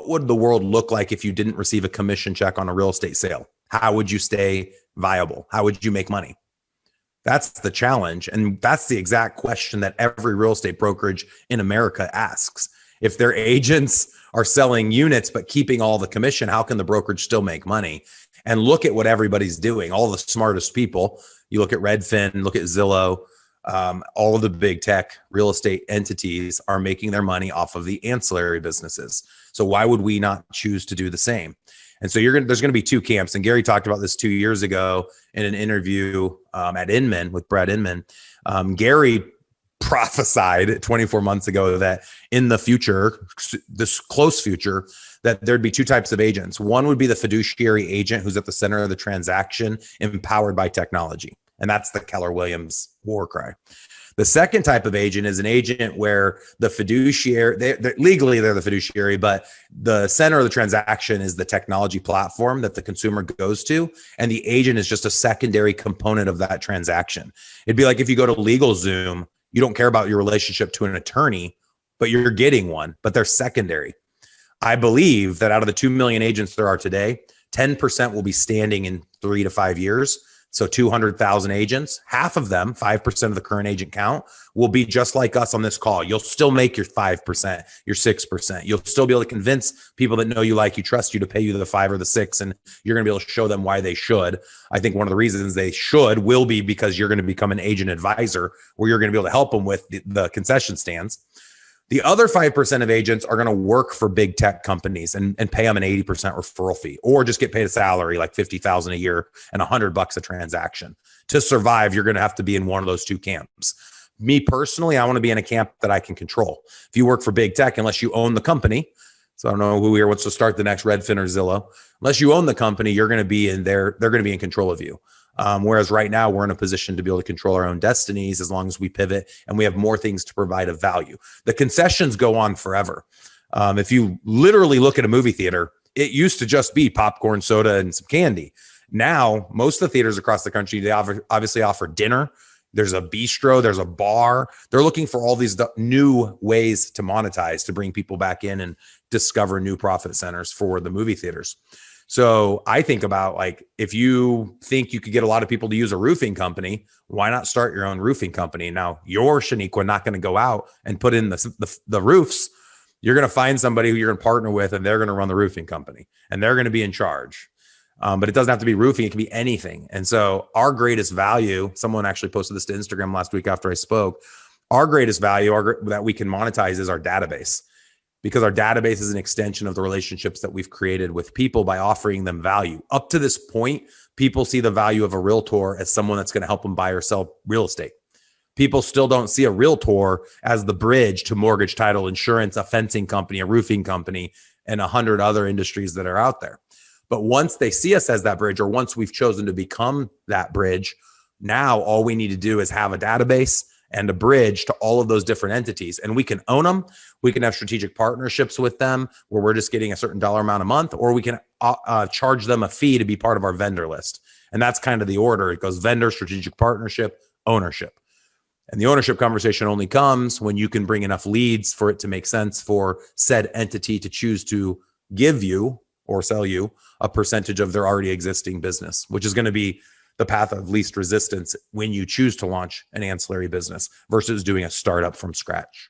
what would the world look like if you didn't receive a commission check on a real estate sale? How would you stay viable? How would you make money? That's the challenge. And that's the exact question that every real estate brokerage in America asks. If their agents are selling units but keeping all the commission, how can the brokerage still make money? And look at what everybody's doing. All the smartest people, you look at Redfin, look at Zillow, all of the big tech real estate entities are making their money off of the ancillary businesses. So why would we not choose to do the same? And so there's going to be two camps. And Gary talked about this 2 years ago in an interview at Inman with Brad Inman. Gary prophesied 24 months ago that in the future, this close future, that there'd be two types of agents. One would be the fiduciary agent who's at the center of the transaction, empowered by technology. And that's the Keller Williams war cry. The second type of agent is an agent where the fiduciary, legally they're the fiduciary, but the center of the transaction is the technology platform that the consumer goes to. And the agent is just a secondary component of that transaction. It'd be like if you go to LegalZoom, you don't care about your relationship to an attorney, but you're getting one, but they're secondary. I believe that out of the 2 million agents there are today, 10% will be standing in 3 to 5 years. So 200,000 agents, half of them, 5% of the current agent count, will be just like us on this call. You'll still make your 5%, your 6%. You'll still be able to convince people that know you, like you, trust you to pay you the 5 or the 6, and you're going to be able to show them why they should. I think one of the reasons they should will be because you're going to become an agent advisor where you're going to be able to help them with the concession stands. The other 5% of agents are going to work for big tech companies and pay them an 80% referral fee, or just get paid a salary like $50,000 a year and $100 a transaction. To survive, you're going to have to be in one of those two camps. Me personally, I want to be in a camp that I can control. If you work for big tech, unless you own the company, so I don't know who here wants to start the next Redfin or Zillow, unless you own the company, you're going to be in there. They're going to be in control of you. Whereas right now we're in a position to be able to control our own destinies as long as we pivot and we have more things to provide of value. The concessions go on forever. If you literally look at a movie theater, it used to just be popcorn, soda, and some candy. Now, most of the theaters across the country, they obviously offer dinner. There's a bistro, there's a bar. They're looking for all these new ways to monetize, to bring people back in and discover new profit centers for the movie theaters. So I think about, like, if you think you could get a lot of people to use a roofing company, why not start your own roofing company? Now, you're Shaniqua not going to go out and put in the roofs. You're going to find somebody who you're going to partner with, and they're going to run the roofing company, and they're going to be in charge. But it doesn't have to be roofing. It can be anything. And so our greatest value, someone actually posted this to Instagram last week after I spoke, our greatest value that we can monetize is our database. Because our database is an extension of the relationships that we've created with people by offering them value. Up to this point, people see the value of a realtor as someone that's going to help them buy or sell real estate. People still don't see a realtor as the bridge to mortgage, title, insurance, a fencing company, a roofing company, and 100 other industries that are out there. But once they see us as that bridge, or once we've chosen to become that bridge, now all we need to do is have a database and a bridge to all of those different entities. And we can own them. We can have strategic partnerships with them where we're just getting a certain dollar amount a month, or we can charge them a fee to be part of our vendor list. And that's kind of the order. It goes vendor, strategic partnership, ownership. And the ownership conversation only comes when you can bring enough leads for it to make sense for said entity to choose to give you or sell you a percentage of their already existing business, which is going to be the path of least resistance when you choose to launch an ancillary business versus doing a startup from scratch.